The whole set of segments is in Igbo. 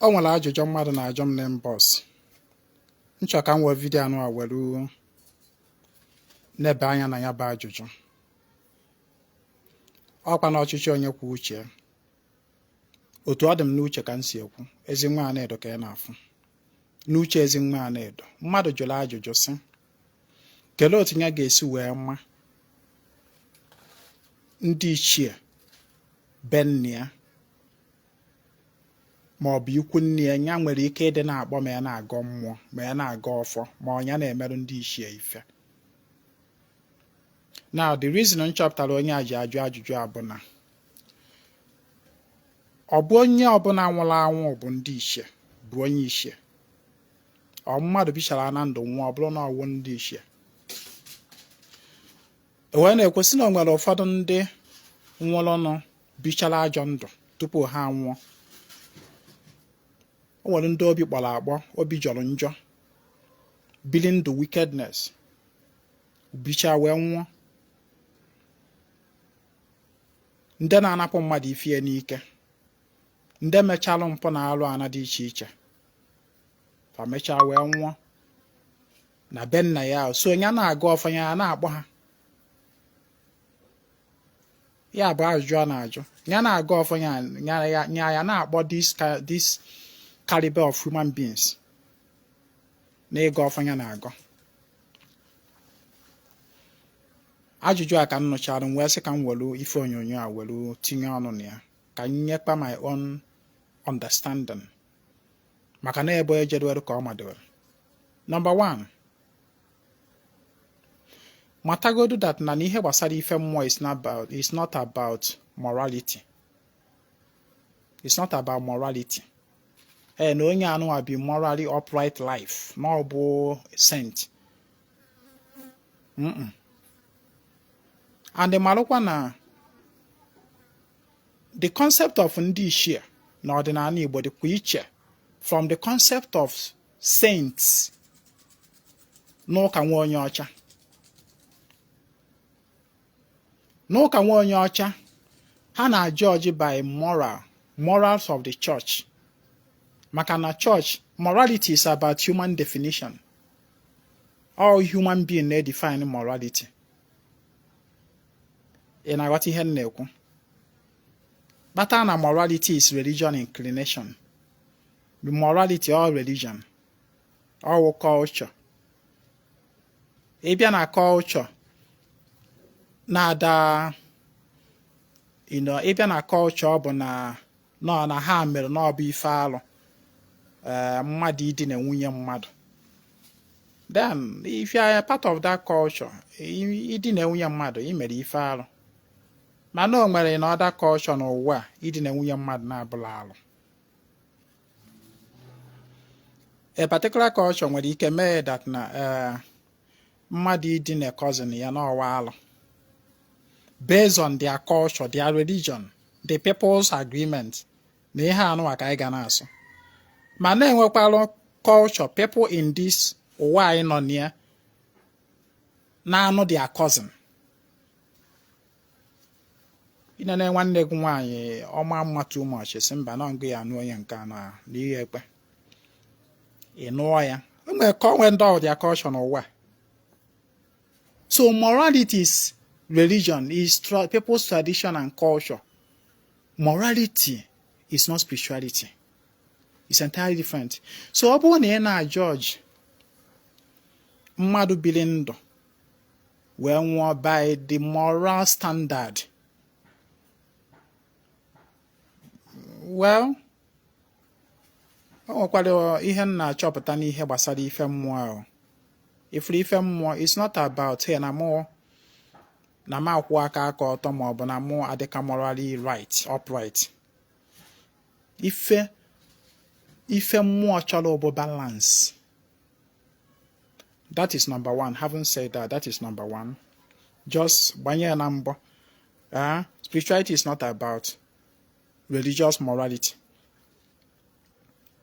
O nwere ajụjụ mmadụ na-ajụ m n'inbox. Nchọ ka m wee vidio anụ a were nebe anya na ya bụ ajụjụ. Ọkwa na ọchịchị onye kwuo uche. Otu ọ dị m n'uche ka m si ekwu, Ezinwa Anaedo ka ị na-afụ. N'uche Ezinwa Anaedo, mmadụ jụrụ ajụjụ sị, kelee otu ya ga-esi wee mma ndị ichie be nne ya ma ọ bụ ikwu nne ya, ya nwere ike ịdị na-akpọ ma ya na-agọ mmụọ ma ya na-agọ ọfọ ma ọ ya na-emerụ ndị ichie ife. Now the reason m chọpụtara onye a ji ajụ ajụjụ a bụ na ọ bụ onye ọbụla nwụrụ anwụ bụ ndị ichie bụ onye ichie. Ọ mmadụ bichara na ndụ nwụọ ọ bụrụ na ọwụ ndị ichie. Wee na-ekwesị na o nwere ụfọdụ ndị nwụrụnụ bichara ajọ ndụ tupu ha nwụọ. O nwere ndị obi kpọrọ akpọ, obi jọrọ njọ, bili ndụ wickedness, bicha wee nwụọ. Ndị na-anapụ mmadụ ifie n'ike, ndị mechalụ mpụ na alụ ana dị iche iche, fa mechaa wee nwụọ na be nna ya. So onye na-agụ ọfọ ya na-akpọ ha. Ya bụ ajụjụ a na-ajụ. Ya na-agụ ọfọ ya na-akpọ this caliber of human beings na ịgụ ọfọ ya na-agụ. Ajụjụ a ka m nụchara m wee sị ka m welu ife onyonyo a welu tinye ọnụ na ya ka m nyekpa my own understanding maka na ebe ejedwere ka ọ madowere. Number 1, matagodu that na ihe gbasara ife mmụọ is not about morality. It's not about morality. Na onye anụwa bi morally upright life na ọ bụ saint. And malụkwa na the concept of ndị ichie na ọdịnala Igbo dịkwa iche from the concept of saints n'ụka nwa onye ọcha. N'ụka nwa onye ọcha, ha na-judge by morals of the church. Maka na church, morality is about human definition. All human being na-define morality. Ị na-aghọta ihe m na-ekwu? Bata na morality is religion inclination. The morality or religion or culture. Ị bịa na culture na-ada ị bịa na culture ọ bụ na ha mere na ọ bụ ife alụ mmadụ idina nwunye mmadụ. Then if you are a part of that culture, idina nwunye mmadụ ị mere ife alụ. Mana o nwere na other culture n'ụwa idina nwunye mmadụ na-abụla alụ. A particular culture nwere ike mee that na mmadụ idina cousin ya n'ọwa alụ. Based on their culture, their religion, the people's agreement, na ihe anụwa ka anyị ga na-asụ. Ma na-enwekwalụ culture, people in this ụwa anyị nọ near na-anụ their cousin. Ị na nwanne gị nwaanyị ọma mma too much si mba na ngụ ya anụ onye nke anụ a n'ihe ekpe. Ị nụọ ya. O nwere ka o nwee ndị of their culture n'ụwa. So morality is religion, is people's tradition and culture. Morality is not spirituality. It's entirely different. So ọ bụrụ na ị na-judge mmadụ bili ndụ wee nwụọ by the moral standard, well, o nwekwara ihe m na-achọpụta n'ihe gbasara ife mmụọ ahụ. Ifuru ife mmụọ, it's not about here na mụ na m akwụ aka ọtọ ma ọ bụ na mụ adịka morally right, upright. Ife mmụọ chọrọ bụ balance. That is number 1. Having said that, that is number 1. Just gbanye na mbọ. Spirituality is not about religious morality.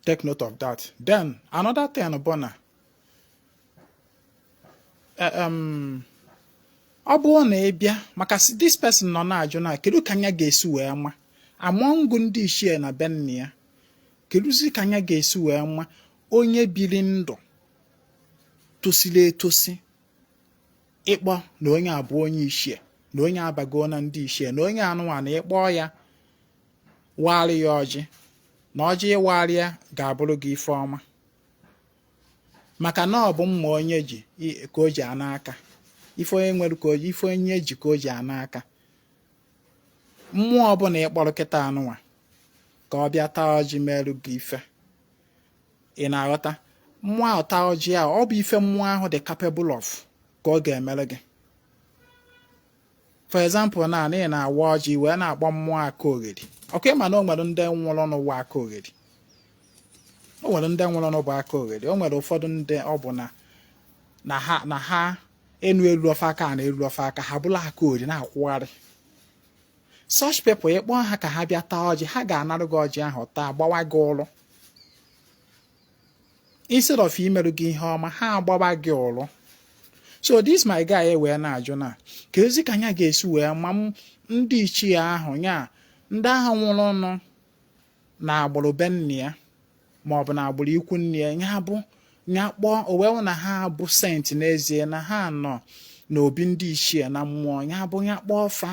Take note of that. Then another thing bụ na ọ bụrụ na ị bịa maka this person nọ na-ajụ na kedu ka anya ga-esi wee ma among ndị ichie na be nne ya keduzi ka anya ga-esi wee mma onye biri ndụ tosili etosi ịkpọ na onye abụ onye Ichie na onye abago na ndị Ichie na onye anụnwa na ịkpọ ya warị ya ọjị na ọjị ịwarị ya ga-abụrụ gị ife ọma maka na ọ bụ mma onye ji ka o ji anaka ife onye nwere ka ife onye ji ka o ji anaka mmụọ ọbụla ịkpọrọ kịta anụnwa ka ọ bịa taa ọjị merụ gị ife ị na-aghọta mmụọ ahụ taa ọjị ahụ ọ bụ ife mmụọ ahụ dị capable of ka ọ ga-emere gị. For example na ị na-awa ọjị wee na-akpọ mmụọ Akaogheri ọkwa ịma na o nwere ndị nwụrụ n'ụwa Akaogheri o nwere ndị nwụrụ n'ụba Akaogheri o nwere ụfọdụ ndị ọ bụ na ha enu elu ofe aka na elu ofe aka ha bụla Akaogheri na-akwụgharị such people ịkpọ ha ka ha bịa taa ọjị ha ga-anarụ gị ọjị ahụ taa gbawa gị ụlụ instead of imerụ gị ihe ọma ha agbawa gị ụlụ. So this my guy wee na-ajụ na ka ezi ka anya ga-esi wee ma ndị Ichie ahụ nya ndị ahụ nwụrụ ọnụ na agbụrụ be nne ya maọbụ na agbụrụ ikwu nne ya nya bụ nya kpọọ owewu na ha bụ sent n'ezie na ha nọ n'obi ndị Ichie na mmụọ nya bụ nya kpọọ fa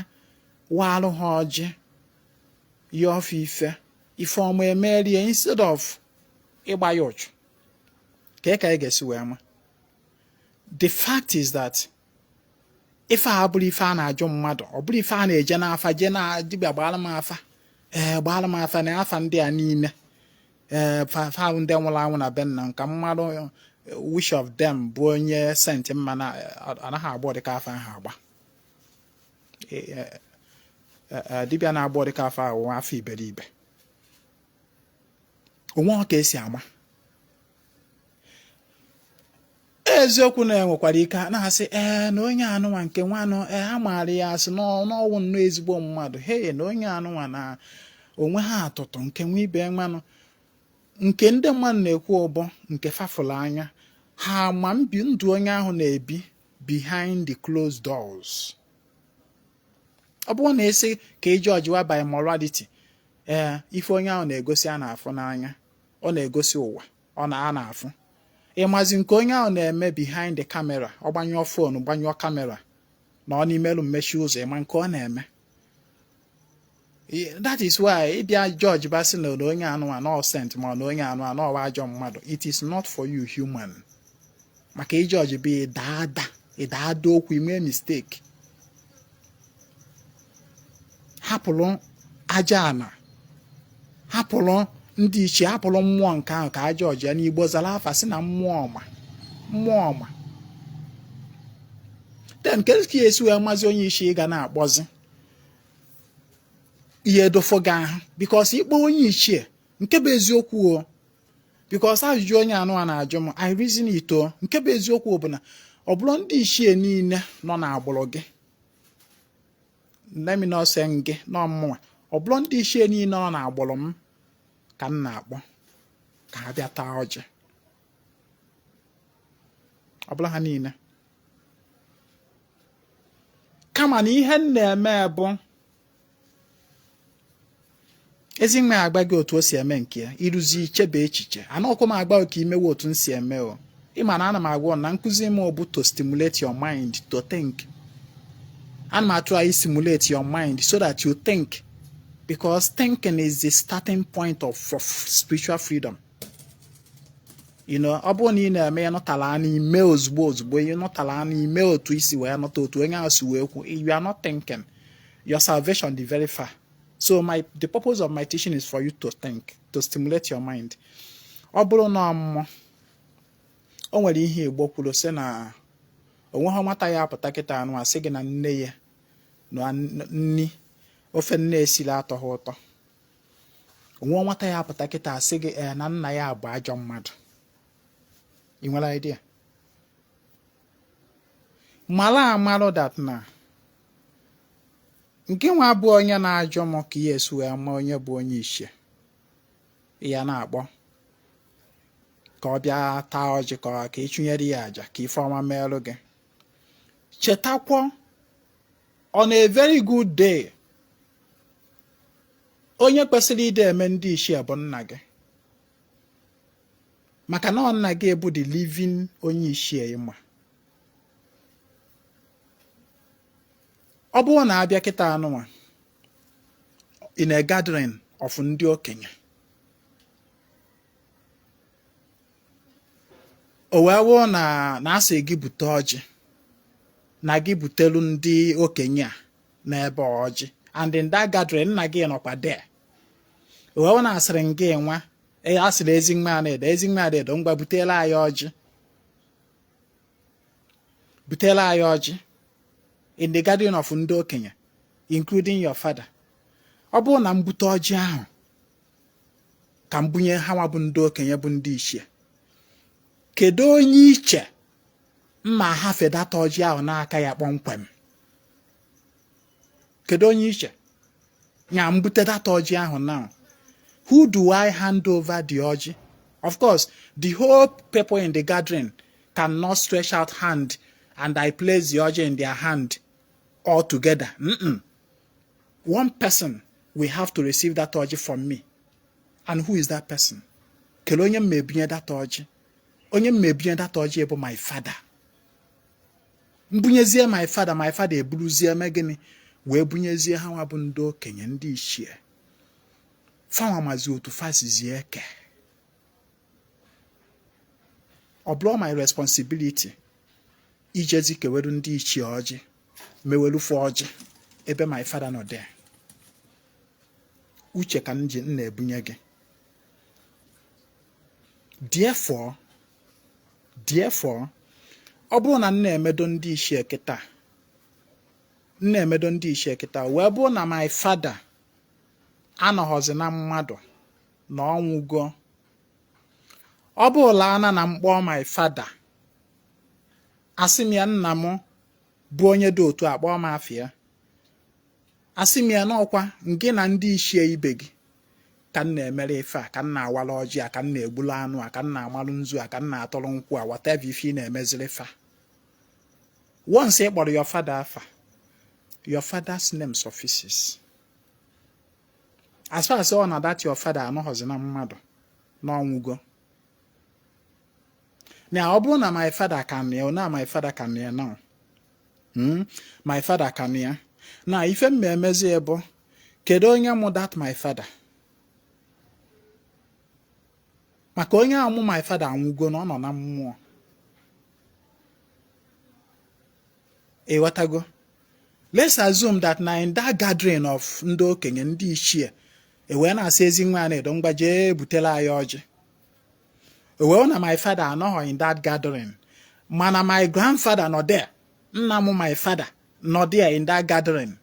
warụ ha ọjị ya ofe ife ọma emerie instead of ịgba ya ụchụ ka ị ga-esi wee ma. The fact is that ife a bụrụ ife a na-ajụ mmadụ ọ bụrụ ife a na-eje n'afa je na dibịa gbara m afa gbara m afa na afa ndị a niile fa ndị nwụrụ anwụ na be nna nka mmadụ which of them bụ onye senti mma na anaghị agba dịka afa ahụ agba dibịa na-agba dịka afa ahụ afọ iberibe onwe ka esi ama eziokwu na-enwekwara ike na-asị na onye anụnwa nke nwanụ a maara ya asị n'ọnwụ nnọọ ezigbo mmadụ na onye anụnwa na onwe ha atụtụ nke nwa ibe mmanụ nke ndị mmadụ na-ekwu ụbọ nke fafụrụ anya ha ma ndụ onye ahụ na-ebi behind the closed doors. Ọ bụrụ na esi ka eji ọjịwa by morality ife onye ahụ na-egosi a na-afụ n'anya ọ na-egosi ụwa ọ na-afụ ịmazi nke onye ahụ na-eme behind the camera ọ gbanyụọ fonu gbanyụọ kamera na ọ n'imelu mmechi ụzọ ịma nke ọ na-eme. That is why ịbịa judge basị na onye anụnwa na sent ma na onye anụnwa na ọwa ajọ mmadụ it is not for you human maka ijudge bụ ịdaada okwu ime mistake hapụrụ aja ana hapụrụ ndị Ichie hapụrụ mmụọ nke ahụ ka aja ọjịa n'Igbo zara afa si na mmụọ ọma then ka esi wee mazi onye Ichie ga na-akpọzi ihe dofo gị ahụ because ikpọ onye Ichie nke bụ eziokwu o because ajụjụ onye anụnwa na-ajụ m I reason it o nke bụ eziokwu bụ na ọ bụrụ ndị Ichie niile nọ n'agbụrụ gị let me not say gị nọ mmụọ ọ bụrụ ndị Ichie niile nọ n'agbụrụ m ka m na-akpọ ka ha bịa taa ọjị ọ bụla ha niile kama na ihe m na-eme bụ Ezinwa agba gị otu o si eme nke ya ịrụzi ichebe echiche anọkwa m agba ka imewe otu m si eme o ịma na ana m agwa na nkụzi m bụ to stimulate your mind to think. Ana m try stimulate your mind so that you think because thinking is the starting point of spiritual freedom. Ọ bụrụ na ị na-eme ya nọtala n'ime ozugbo ị nọtala n'ime otu isi wee nọta otu onye ahụ si wee kwu you are not thinking your salvation is very far. So the purpose of my teaching is for you to think, to stimulate your mind. Ọ bụrụ na mmụọ o nwere ihe Igbo kwuru sị na onwe ha nwata ya apụta kịta anụ asị gị na nne ya na nni ofe nne esila atọ ha ụtọ onwe nwata ya apụta kịta asị gị na nna ya bụ ajọ mmadụ. ị nwere idea mara amarụ that na nke nwa bụ onye na-ajụ m ka ihe esi wee ma onye bụ onye Ichie ya na-akpọ ka ọ bịa taa ọjị ka ịchụnyere ya aja ka ife ọma merụ gị. Chetakwa on a very good day onye kwesịrị ide eme ndị Ichie bụ nna gị maka na nna gị bụ the living onye Ichie ịma. Ọ bụrụ na abịa kịta anụnwa in a gathering of ndị okenye, o wee wụọ na asị gị bute ọjị na gị butelu ndị okenye a n'ebe ọjị, and in that gathering nna gị nọkwa there. O wee wụ na asịrị gị nwa asịrị Ezinwa Anaedo ngwa butela anyị ọjị, butela anyị ọjị in the gathering of ndị okenye including your father. Ọ bụrụ na mbute ọjị ahụ ka mbunye ha nwa bụ ndị okenye bụ ndị Ichie, kedu onye Iche mma hafe data ọjị ahụ n'aka ya kpọmkwem? Kedu onye Iche nya mbute data ọjị ahụ now? Who do I hand over the ọjị? Of course, the whole people in the gathering cannot stretch out hand and I place the ọjị in their hand all together. One person will have to receive that ọjị from me. And who is that person? Kele onye mmebinye that ọjị? Onye mmebinye that ọjị bụ my father. Mbunyezie my father eburuzie megini wee bunyezie ha nwa bụ ndị okenye ndị Ichie. Fanwa mazi otu fasizie eke. Ọ bụrụ my responsibility ijezi keweru ndị Ichie ọjị, mewelu fụ ọjị ebe my father nọ there. Uche ka nna ebunye gị. Therefore, ọ bụrụ na nna emedo ndị Ichie kịta, wee bụrụ na my father anọghọzi na mmadụ na ọnwụgo, ọ bụrụla ana na mkpọ my father asị m ya nna m bụ onye dị otu akpọ m afịa, asị m ya n'ọkwa nke na ndị Ichie ibe gị ka nna emere ife a, ka nna awala ọjị a, ka nna egbulu anụ a, ka nna amalụ nzu a, ka nna atọrọ nkwụ a, whatever ife ị na-emeziri fa. Once ị kpọrọ your father afa, your father's name suffices. As far as all na that your father anọghọzi na mmadụ n'ọnwụgo. Now, ọ bụrụ na my father can hear, na my father can hear now. My father can hear. Now, ife m emezi ebo, kedu onye mụ that my father? Maka onye amụ my father anwụgo na ọ nọ na mmụọ. Ewatago. Let's assume that na in that gathering of ndị okenye ndị Ichie, wee na-asị Ezinwa Anaedo ngwa jee butela anyị ọjị. Wee na my father anọghọ in that gathering, mana my grandfather nọ there, nna m my father nọ there in that gathering.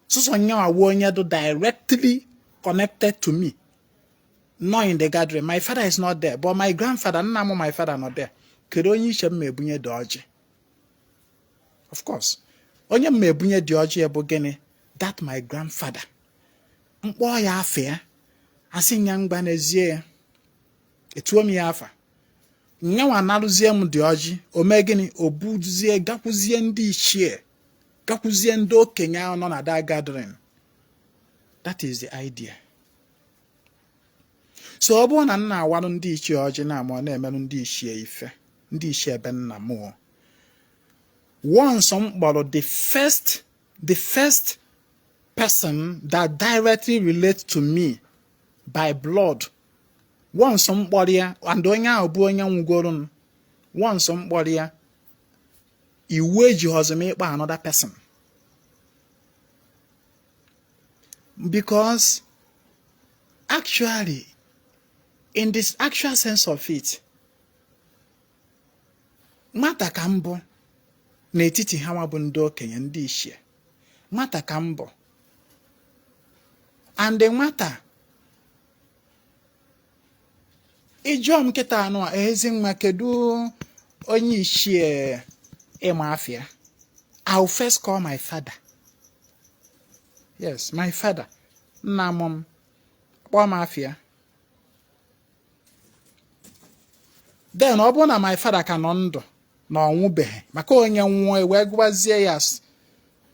So nyawa wo onye do directly connected to me, not in the gathering. My father is not there, but my grandfather, nna m my father nọ there. Kedu onye Iche mmebunye dị ọjị? Of course, onye mmebunye dị ọjị bụ gịnị? That my grandfather. Mkpọ ya afịa, asị nya ngba n'ezie ya. Etuo m ya afa. Nyawa narụzie m dị ọjị, o mee gịnị? O buzie gakwuzie ndị Ichie, gakwuzie ndị okenye ahụ nọ na that gathering. That is the idea. So ọ bụrụ na nna awarụ ndị Ichie ọjị na ama ọ na-emerụ ndị Ichie ife, ndị Ichie ebe nna mụọ. Once m kpọrọ the first person that directly relates to me by blood, once m kpọrọ ya, and onye ahụ bụ onye nwụgoro m, once m kpọrọ ya, iwu ejighọzi m ịkpọ another person. Because actually, in this actual sense of it, nwata ka mbụ n'etiti ha nwa bụ ndị okenye ndị Ichie, nwata ka mbụ, and the nwata ịjụọ m nkịta anụ a, Ezinwa kedu onye Ichie ịma afịa? I'll first call my father. Yes, my father. Nna m kpọọ m afịa. Then ọ bụrụ na my father ka nọ ndụ na ọnwụbeghị, maka onye nwụọ wee gwazie ya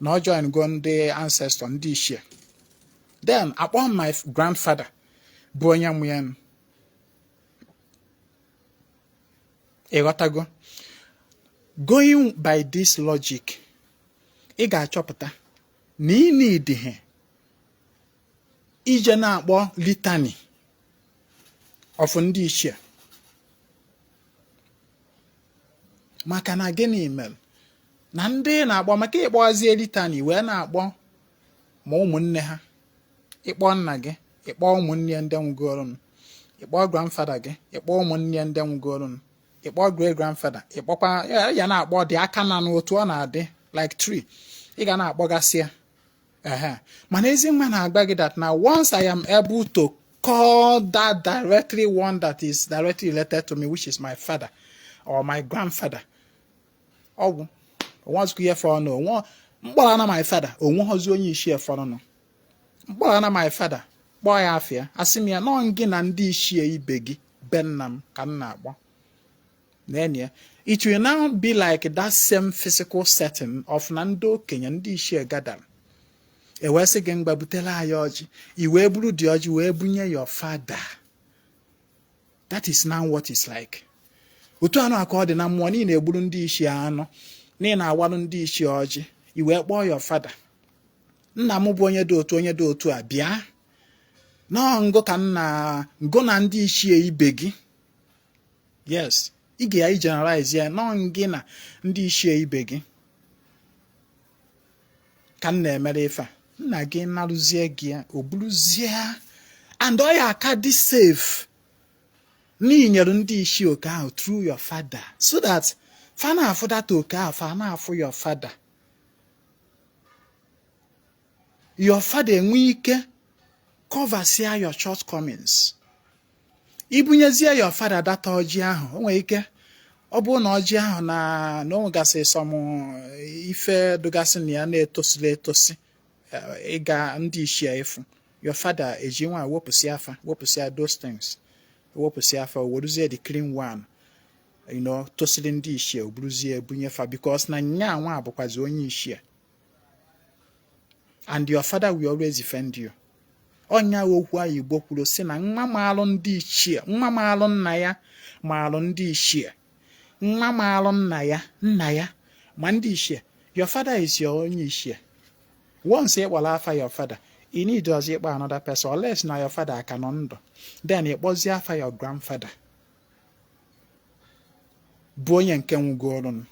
na ọ join go ndị ancestor ndị Ichie, then akpọ my grandfather bụ onye mụ ya. Ịghọtago? Going by this logic, ị ga-achọpụta na ị need ihe ije na-akpọ litany of ndị Ichie. Maka na gịnị mere? Na ndị na-akpọ maka ịkpọzie litany wee na-akpọ ma ụmụnne ha, ịkpọ nna gị, ịkpọ ụmụnne ndị nwụgoro, ịkpọ grandfather gị, ịkpọ ụmụnne ndị nwụgoro, ịkpọ great grandfather, ịkpọkwa ya na-akpọ dị aka na n'otu ọ na-adị like tree. Ị ga na-akpọgasị ya. Mana Ezinwa na-agba gị that now once I am able to call that directly one that is directly related to me, which is my father or my grandfather. Oh, once you hear for no, mkpọrọ my father, onweghịzi onye Ichie fọrọ nọ. Mkpọrọ my father, kpọọ ya afịa, asị m ya nọ gị na ndị Ichie ibe gị be nna m ka m na-akpọ. Then it will now be like that same physical setting of na ndị okenye ndị Ichie gather. E wee sị gị mgbabutela anyị ọjị, i wee buru dị ọjị wee bunye your father. That is now what it's like. Otu anụ aka ọ dị na mmụọ niile egburu ndị Ichie anụ, niile awarụ ndị Ichie ọjị, i wee kpọọ your father. Nna m bụ onye dị otu a bịa. Nọọ ngo ka ngo na ndị Ichie ibe gị. Yes, ị ga generalize ya nọọ gị na ndị Ichie ibe gị. Ka na-emere ife a. Nna gị narụzie gị ya, o buruzie, and ọ ya aka dị safe n'inyere ndị Ichie oke ahụ through your father, so that fa na-afụ data oke ahụ, fa na-afụ your father. Your father enwe ike coversia your shortcomings. Ibunyezie your father data ọjị ahụ, o nwere ike ọ bụrụ na ọjị ahụ na onwegasị sọmụ ife dụgasị na ya na-etosila etosi, ịga ndị Ichie efu, your father eji nwa wepụsị afa, wepụsịa those things, wepụsị afa, weruzie the clean one, tosili ndị Ichie, oburuzie bunyefa, because na nya nwa bụkwazi onye Ichie, and your father will always defend you. Onya okwu anyị Igbo kwuru sị na nwa maalụ ndị Ichie, nwa maalụ nna ya maalụ ndị Ichie, nwa maalụ nna ya ma ndị Ichie. Your father is your onye Ichie. Once you kpọrọ afa your father, you need to ịkpọ another person, unless na your father aka nọ ndụ, then ịkpọzie afa your grandfather bụ onye nke nwụgoro.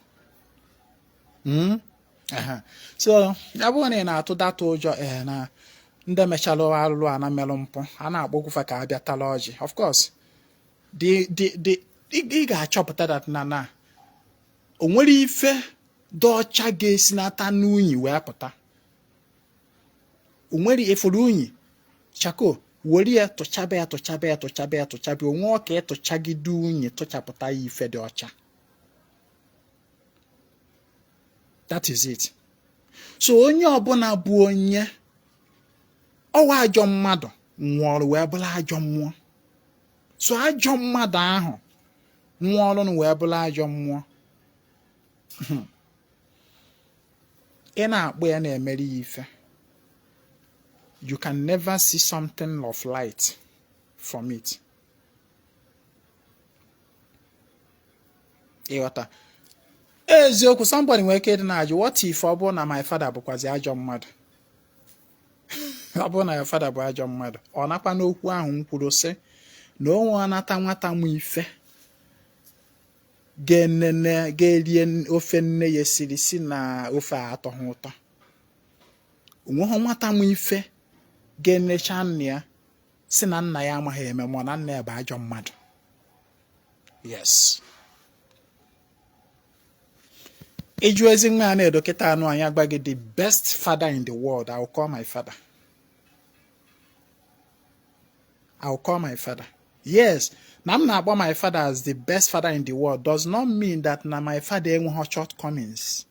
So ya bụrụ na ị na-atụ data ụjọ na ndị mechalụ alụlụ a na melụ mpụ, a na-akpọkwufa ka abịa tala ọjị. Of course, ị ga-achọpụta that na o nwere ife dị ọcha ga-esi n'ata n'unyi wee pụta. O nwere ifuru unyi chako were ya tụchaba ya, onwe ọka ịtụchagide unyi tụchapụta ya ife dị ọcha. That is it. So onye ọbụla bụ onye ọwa ajọ mmadụ nwụọrụ wee bụrụ ajọ mmụọ. So ajọ mmadụ ahụ nwụọrụ wee bụrụ ajọ mmụọ. Ị na-akpọ ya na-emere ya ife. You can never see something of light from it. Ịghọta? Eziokwu, somebody nwere ike ịdị na-ajụ, what if ọ bụrụ na my father bụkwazi ajọ mmadụ? Ọ bụrụ na your father bụ ajọ mmadụ, ọ nakwa n'okwu ahụ m kwuru sị na onwe anata nwata m ife ga-erie ofe nne ya siri si na ofe atọghị ụtọ. Onweghị nwata m ife ga-enecha nna ya si na nna ya amaghị eme ma na nna ya bụ ajọ mmadụ. Yes. Ịjụ Ezinwa Anaedo kịta anụ anyị agba gị the best father in the world, I will call my father. I will call my father. Yes, na m na-akpọ my father as the best father in the world does not mean that na my father enweghị shortcomings.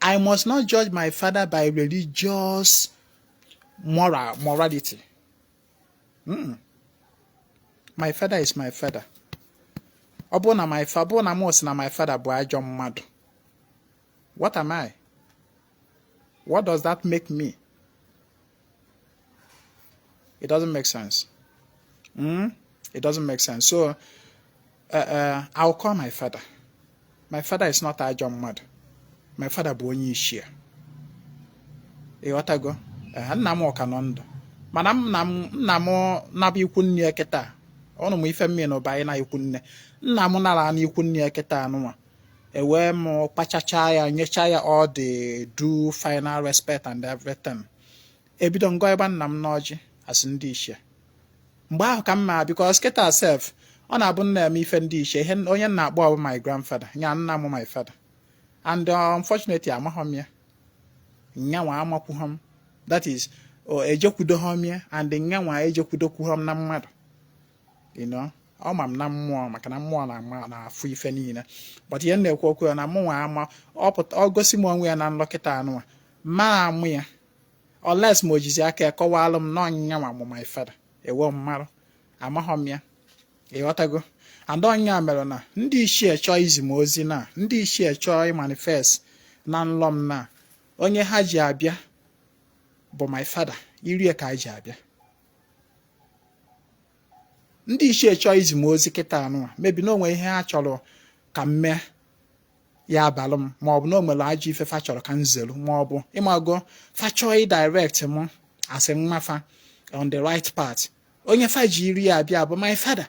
I must not judge my father by religious morality. My father is my father. Ọ bụ na my father bụ ajọ mmadụ, what am I? What does that make me? It doesn't make sense. It doesn't make sense. So I'll call my father. My father is not ajọ mmadụ. My father bụ onye Ichie. Ịghọtago? Nna m ọka nọ ndụ. Mana nna m naba ikwu nne ya kịta. Ọnụ m ife mmiri n'ụba anyị na ikwu nne. Nna m nara na ikwu nne ya kịta anụnwa. Ewe m kpachacha ya, nyecha ya all the due final respect and everything. Ebido ngọ ebe nna m n'ọjị as ndị Ichie. Mgbe ahụ ka m ma because kịta self ọ na-abụ nna m ife ndị Ichie ihe onye na-akpọ ọ bụ my grandfather nya nna m my father and unfortunately amaghọ m ya nyanwa amakwughọ m that is ejekwudoghọ m ya and nyanwa ejekwudokwughọ m na mmadụ you know ọ ma m na mmụọ maka na mmụọ na-afụ ife niile but ihe na-ekwu okwu ya na mụnwa ama ọ gosi m onwe ya na nlọkịta anụnwa ma amụ ya unless m ojizi aka kọwalụ m na ọnyanwa mụ my father ewo mmarụ amaghọ m ya ịghọtago and ọnya mere na ndị Ichie chọọ izi m ozi na ndị Ichie chọọ ịmanifest na nlọ m na onye ha ji abịa bụ my father irie ka ha ji abịa ndị Ichie chọọ izi m ozi kịta anụnwa mebi na onwe ihe ha chọrọ ka m mee ya abalụ m maọbụ na o nwere ajọ ife fa chọrọ ka m zelu maọbụ ịmago fa chọọ ịdirect m asị mmafa on the right path onye fa ji iri ya abịa bụ my father.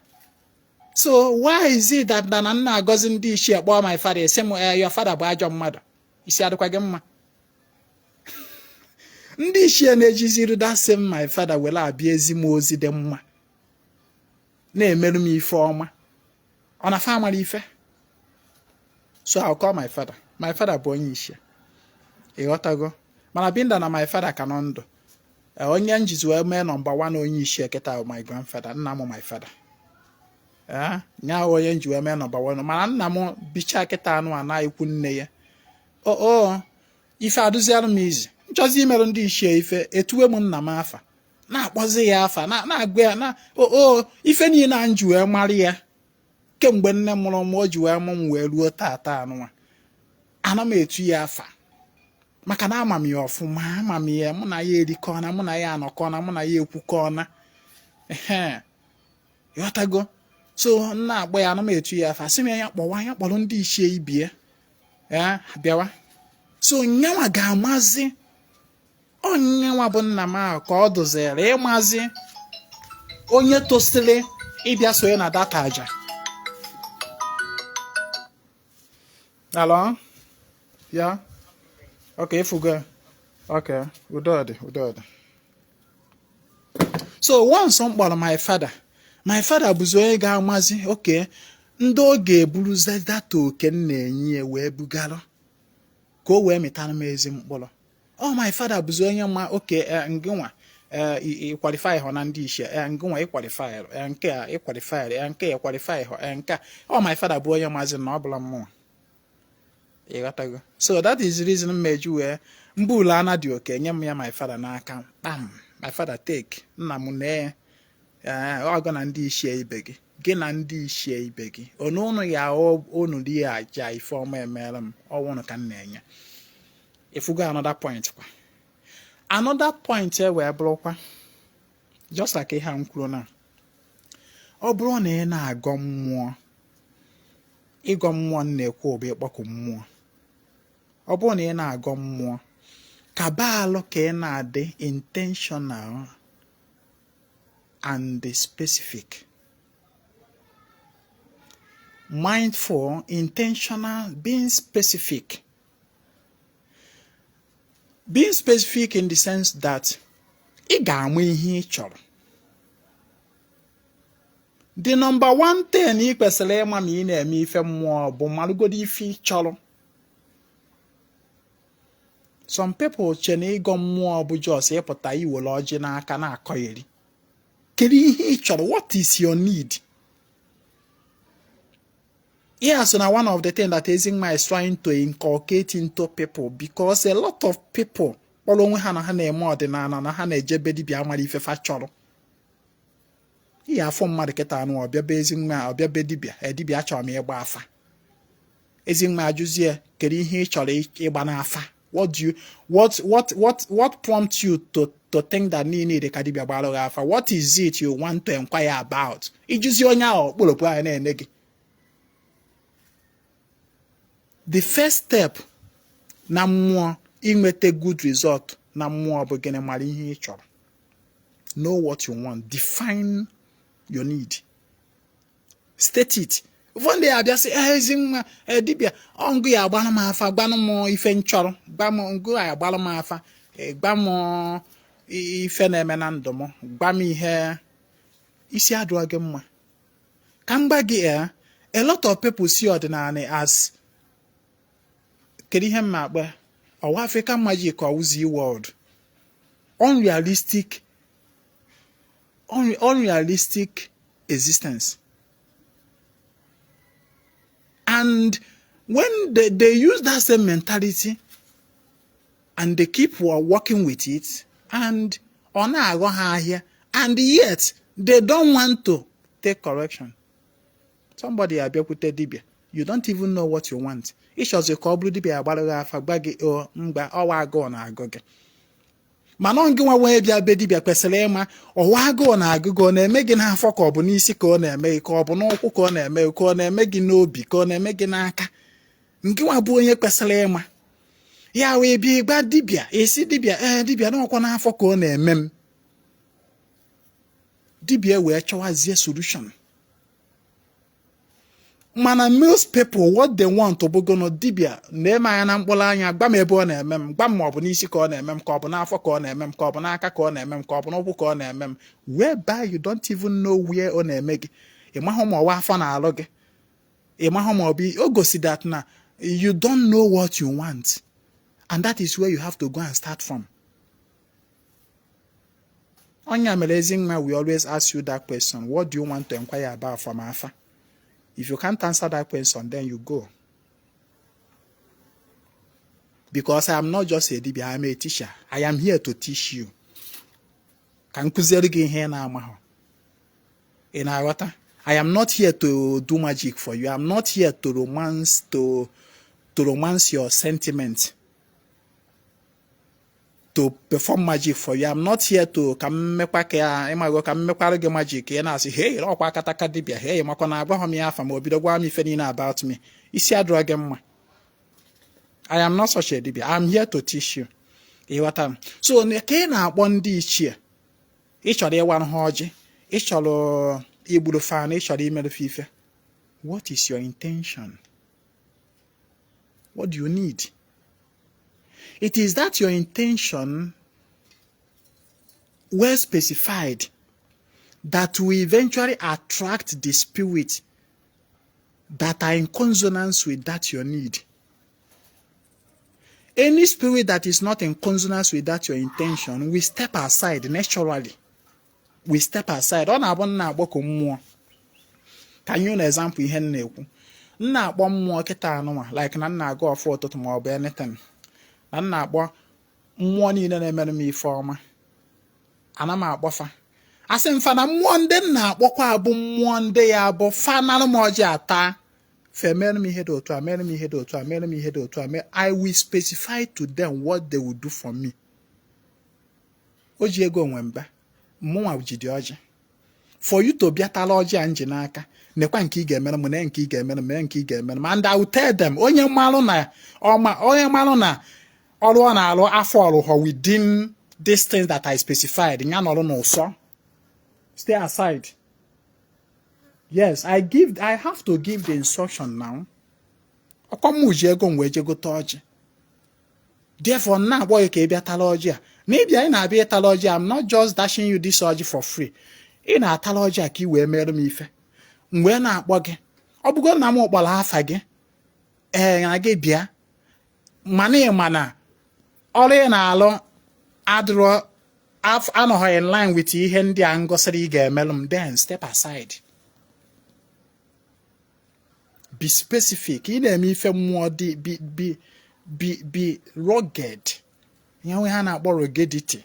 So why is it that na nna agọzi ndị Ichie kpọọ my father ese m your father bụ ajọ mmadụ isi adịkwa gị mma ndị Ichie na-ejiziri that same my father were abịa ezi m ozi dị mma na-emerụ m ife ọma ọ na fa amara ife so I'll call my father. My father bụ onye Ichie ịghọtago mana binda na my father ka nọ ndụ onye njizi wee mee nọmba 1 onye Ichie kịta my grandfather nna m my father nya onye nji wee mee nọmba 1 mana nna m bicha kịta anụ na ikwu nne ya ife adụziara m izi nchọzi imerụ ndị Ichie ife etuwe m nna m afa na-akpọzi ya afa na-agwa ya na ife niile na nji wee mara ya kemgbe nne mụrụ m o ji wee mụ m wee ruo tata anụnwa ana m etu ya afa maka na ama m ya ọfụma ama m ya mụ na ya erikọna mụ na ya anọkọna mụ na ya ekwukọna ịghọtago so nna agba ya ana m etu ya afa sị m ya kpọwa ya kpọrọ ndị Ichie ibie bịawa so nyanwa ga-amazi onyenwa bụ nna m ahụ ka ọ dụziri ịmazi onye tosiri ịbịa sonye na data aja. Hello? Yeah? Okay, ifugo. Okay, udodi. So once m kpọrọ my father bụzi onye ga-amazi okay ndị oge eburuzi data oke m na-enye wee bugalụ ka o wee mịtara m ezi mkpụrụ my father bụzi onye ma okay ngịnwa qualify ho na ndị Ichie ngịnwa qualify nke a qualify nke a qualify ho nke my father bụ onye mazi na ọ bụla mmụọ ịghọtago so that is the reason meji wee mbulu ana dị oke nye m ya my father n'aka pam my father take nna m na ọgọ na ndị Ichie ibe gị gị na ndị Ichie ibe gị onu ya onu dị ya aja ife ọma emere m ọwụnụ ka m na-enye ifugo another point kwa another point wee bụrụkwa just like ihe m kwuru na ọ bụrụ na ị na-agọ mmụọ ịgọ mmụọ na-ekwu bụ ịkpọkụ mmụọ ọ bụrụ na ị na-agọ mmụọ ka baalụ ka ị na-adị intentional and specific. Mindful, intentional, being specific. Being specific in the sense that ị ga-ama ihe ị chọrọ. The number 1 thing ị kwesịrị ịma ma ị na-eme ife mmụọ bụ marụgodo ife ị chọrọ. Some people che na ịgọ mmụọ bụ jos ịpụta iwere ọjị n'aka na-akọ eri. Kedu ihe ị chọrọ? What is your need? Yeah, so now one of the things that Ezinwa is trying to inculcate into people, because a lot of people onwe ha na ha na-eme ọdịnala na ha na-ejebe dibịa amara ife fa chọrọ. Ihe afọ mmadụ kịta anụ ọbịa be Ezinwa ọbịa be dibịa achọrọ m ịgba afa. Ezinwa ajụzie kedu ihe ị chọrọ ịgba n'afa? What prompts you to think that you need a kadibia balo afa? What is it you want to inquire about? Ijuzi onye ahụ kpọrọpụ anya na-ene gị. the first step na mmụọ inweta good result na mmụọ bụ gịnị? Mara ihe ị chọrọ. Know what you want. Define your need. State it. One day abịa sị Ezinwa dibịa ngụ ya agbalụ m afa, gbanụ m ife nchọrọ, gba m ngụ ya agbalụ m afa, gba m ife na-eme na ndụ m, gba m ihe isi adụọ gị mma. Ka m gba gị a lot of people see ordinary as kedu ihe mma akpa ọwa African magic or Uzi world. Unrealistic existence. And when they use that same mentality and they keep working with it, and here, and yet they don't want to take correction. Somebody abịakwute dibịa, you don't even know what you want. Ịchọzi ka ọ bụrụ dibịa agbara afa gba gị mgba ọwa agụụ na-agụ gị. Mana ọ gị nwa wee bịa be dibịa kwesịrị ịma ọwa agụụ na-agụ gị, ọ na-eme gị n'afọ ka ọ bụ n'isi ka ọ na-eme gị, ka ọ bụ n'ụkwụ ka ọ na-eme gị, ka ọ na-eme gị n'obi, ka ọ na-eme gị n'aka. Nke nwa bụ onye kwesịrị ịma. Ya wee bịa gba dibịa, esi dibịa dibịa n'ọkwa n'afọ ka ọ na-eme m. Dibịa wee chọwazie solution. Mana most people, what they want to bugono dibia na-eme anya na mkpụrụ anya, gba m ebe ọ na-eme m, gba m ma ọ bụ n'isi ka ọ na-eme m, ka ọ bụ n'afọ ka ọ na-eme m, ka ọ bụ n'aka ka ọ na-eme m, ka ọ bụ n'ụkwụ ka ọ na-eme m, whereby you don't even know where ọ na-eme gị. Ị mahụ ma ọwa afọ na-alụ gị. Ị mahụ ma ọ bụ o gosi that na you don't know what you want, and that is where you have to go and start from. Onya mere Ezinwa, we always ask you that question. What do you want to inquire about from afa? If you can't answer that question, then you go. Because I am not just a dibia, I am a teacher. I am here to teach you. I am not here to do magic for you. I am not here to romance your sentiment, to perform magic for you. I'm not here to come make magic. And I say, hey, hey, about me. I am not such a dibia. I'm here to teach you. So, Ichie. What is your intention? What do you need? It is that your intention well specified that will eventually attract the spirit that are in consonance with that your need. Any spirit that is not in consonance with that your intention will step aside naturally. We step aside. On abon can you an example ihe na-ekwu? Nna akpọ mmụọ kịta anụma like na nna aga ọfọ ụtụtụ ma ọ bụ anything. Na nna akpọ mmụọ niile na-emere m ife ọma. Ana m akpọfa. Asị mfa na mmụọ ndị nna akpọkwa abụ mmụọ ndị ya bụ fa na m ọjị ata. Fe mere m ihe dị otu a, mere m ihe dị otu a, mere m ihe dị otu a. I will specify to them what they will do for me. Oji ego onwe mba. Mmụọ jide ọjị. For you to be a talogy and jinaka, Nekwanki Gamelum, Nenki Gamelum, Nenki Gamelum, and I will tell them, Oya Malona, or my Oya Malona, all one alo afolo or within these things that I specified. In no so stay aside. Yes, I have to give the instruction now. Therefore, now boy can be a talogy. Maybe I na be a talogy. I'm not just dashing you this orgy for free. In a talogy, ki we mere me fe. When I buggy, Obugo Namo Balafage, and I get beer. Money mana. All in allo, Adro, I've her in line with ye, Hendy and Gosseriga melum, then step aside. Be specific. In me fe more be rugged. You know, we have about ruggedity.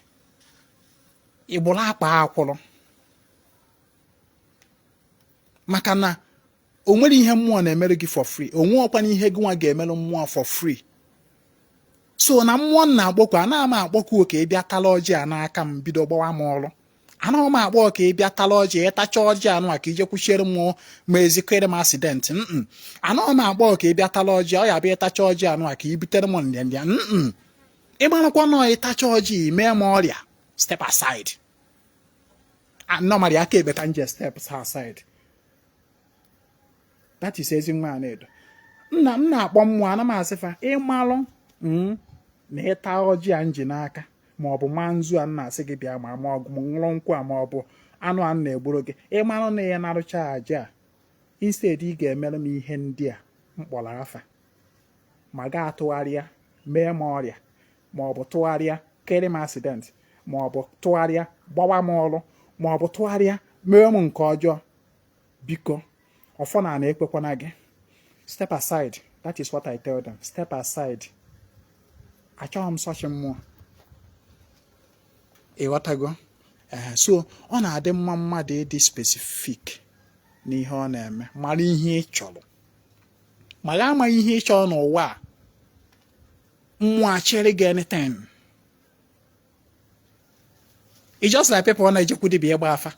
Ibola pa akwolo. Makana onwere ihe mmụọ na-emere gị for free. Onwe ọkwa n'ihe gị nwa ga-emelu mmụọ for free. So na mmụọ na-agbokwa na ama agbokwa oke bịa tala ọjị a n'aka m bido gbawa m ọrụ. anaghị m akpọ ka ị bịa tala ọjị ịtacha ọjị anụ a ka ije kwuchiere m ma ezikere m asidenti anaghị m akpọ ka ị bịa tala ọjị ọ ya bịa ịtacha ọjị anụ a ka ị butere m ndịndịa ịmarakwa nọ ịtacha ọjị mee m ọrịa step aside normally aka ebeta nje step aside. That is Ezinwa Anaedo. Nna m na-akpọ mmụọ ana m asịfa ịmalụ na ịta ọjị a nji n'aka ma ọ bụ manzu a na-asị gị bịa ma ọ bụ nwụrụ nkwụ a ma ọ bụ anụ a na-egburu gị ịmalụ na ya narụcha aja a instead ị ga-emere m ihe ndị a mkpọrọ afa ma ga-atụgharịa mee m ọrịa ma ọ bụ tụgharịa kere m accident ma ọ bụ tụgharịa gbawa m ọrụ ma ọ bụ tụgharịa mee m nke ọjọọ biko ọfọ na-ekpekwana gị step aside. That is what I tell them. Step aside. Achọghị m sọchị mmụọ ịghọtago. So ọ na-adị mma mmadụ ịdị specific n'ihe ọ na-eme mara ihe ị chọrọ ma ga ama ihe ị chọrọ n'ụwa a mmụọ achịrị gị anytime. It's just like people na-ejekwu dibịa ịgba afa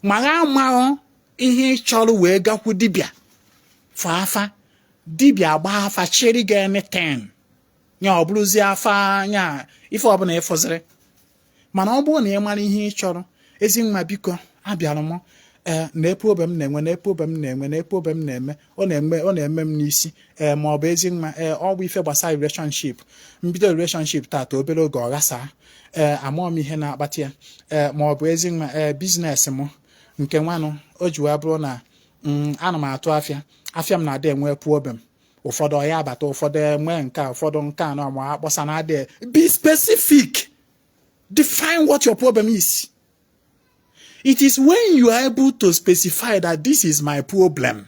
ma ga ama ihe ị chọrọ wee gakwu dibịa fọ afa dibịa agba afa chịrị gị anytime nya ọ bụrụzie afa nya ife ọbụla ịfụziri mana ọ bụrụ na ị mara ihe ị chọrọ Ezinwa biko abịara m na-epu obe m na-enwe na-epu obe m na-enwe na-epu obe m na-eme ọ na-eme m n'isi ma ọ bụ Ezinwa ọ bụ ife gbasara relationship mbido relationship tata obere oge ọ ghasaa amụọ m ihe na-akpata ya ma ọ bụ Ezinwa biznes m nke nwanụ o ji wee bụrụ na ana m atụ afịa m na-adị enwe problem ụfọdụ ọya abata ụfọdụ enwe nke ụfọdụ nke anọ ma akpọsa na-adị. Be specific. Define what your problem is. It is when you are able to specify that this is my problem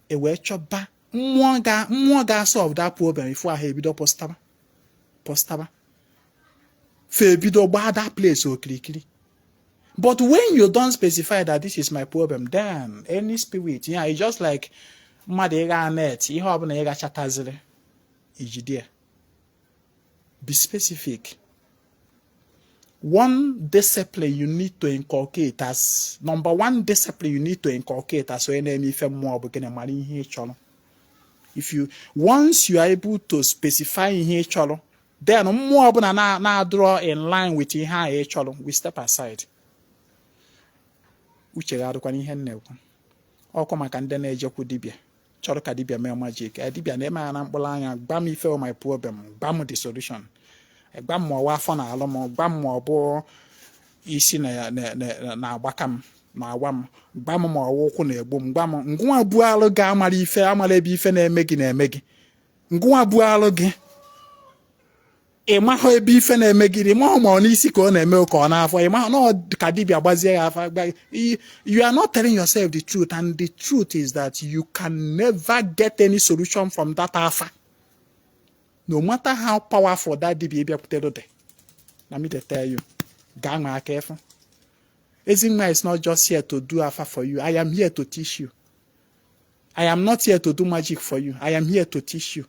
e wee chọba mmụọ ga-solve that problem ifu ahụ ebido postaba fe ebido gbaa that place okirikiri. But when you don't specify that this is my problem, then any spirit, it's just like mmadụ ịga net ihe ọbụla ịga chataziri ijide. Be specific. One discipline you need to inculcate as number one discipline you need to inculcate as onye na-eme ife mmụọ bụ gịnị mara ihe ị chọrọ. Once you are able to specify ihe ị chọrọ, then mmụọ ọbụla na-draw in line with ihe ahụ ị chọrọ, we step aside. Uche ga-adịkwana ihe na-ekwu ọkwa maka ndị na-ejekwu dibịa chọrọ ka dibịa mee magic. Dibịa na-eme ya na mkpụrụ anya gba m ife my problem, gba m the solution, gba m ọwa afọ na alụ m, gba m ọ bụ isi na-agbaka m na-agwa m, gba m ma ọwa ụkwụ na-egbu m, gba m ngwa bụ alụ ga-amara ife amara ebe ife na-eme gị ngwa bụ alụ gị ịmahụ ebe ife na-eme gị ịmahụ ma ọ n'isi ka ọ na-eme ka ọ n'afọ ịmahụ na ka dibịa gbazie ya afa. You are not telling yourself the truth, and the truth is that you can never get any solution from that afa, no matter how powerful that dibịa bịakwutere dị. Let me tell you, gaa ma aka efu. Ezinwa is not just here to do afa for you. I am here to teach you. I am not here to do magic for you. I am here to teach you,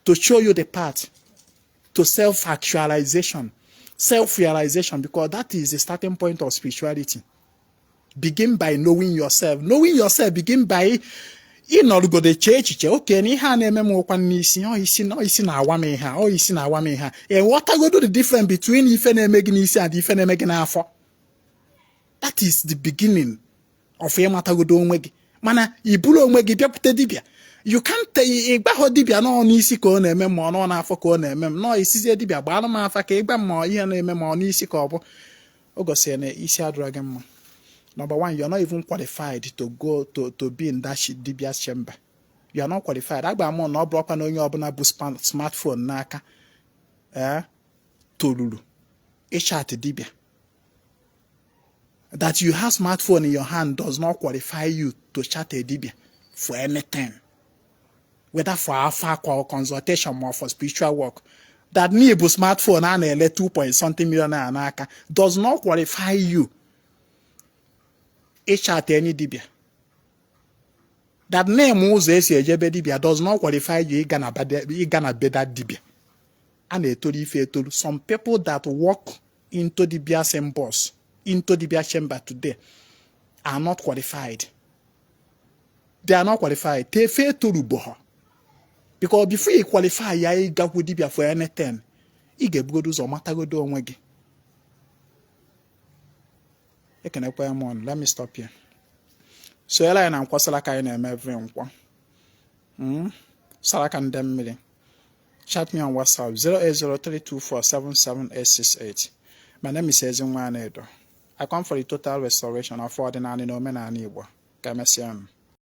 to show you the path to self-actualization, self-realization, because that is the starting point of spirituality. Begin by knowing yourself. Knowing yourself, begin by ịnọrụgo de chee echiche oke na ihe a na-eme m ụkwa n'isi isi na-awa m ihe isi na-awa m ihe ịghọtagodo the difference between ife na-eme gị n'isi and ife na-eme gị n'afọ. That is the beginning of ịmatagodo onwe gị. Mana iburu onwe gị bịakwute dibịa. You can't ịgbahọ dibịa nọ n'isi ka ọ na-eme ma ọ nọ n'afọ ka ọ na-eme m nọ isizie dibịa gbara m afa ka ịgba m ihe na-eme ma ọ n'isi ka ọ bụ o gosiri na isi adịrọ gị mma. Number one, you're not even qualified to go to be in that dibia's chamber. You are not qualified. Agba mo na obro na onye obuna bu smartphone n'aka tolulu chat dibia. That you have smartphone in your hand does not qualify you to chat a dibia for anything, whether for alpha or consultation or for spiritual work. That nibu smartphone and a 2.something million n'aka does not qualify you chat any dibia. That name dibia does not qualify you gonna be that dibia. And some people that walk into dibia symbols into the chamber today are not qualified. They are not qualified. They fail to rubo. Because before you qualify, you go with dibia for anything. You get go do some matter go do onwe gi. You can help them on. Let me stop here. So ela na nkwasala ka na eme every nkwa. Salaka ndem mmiri. Chat me on WhatsApp 08032477868. My name is Ezinwa Anaedo. I come for the total restoration of ordinary no men and Igbo. Kamesiam.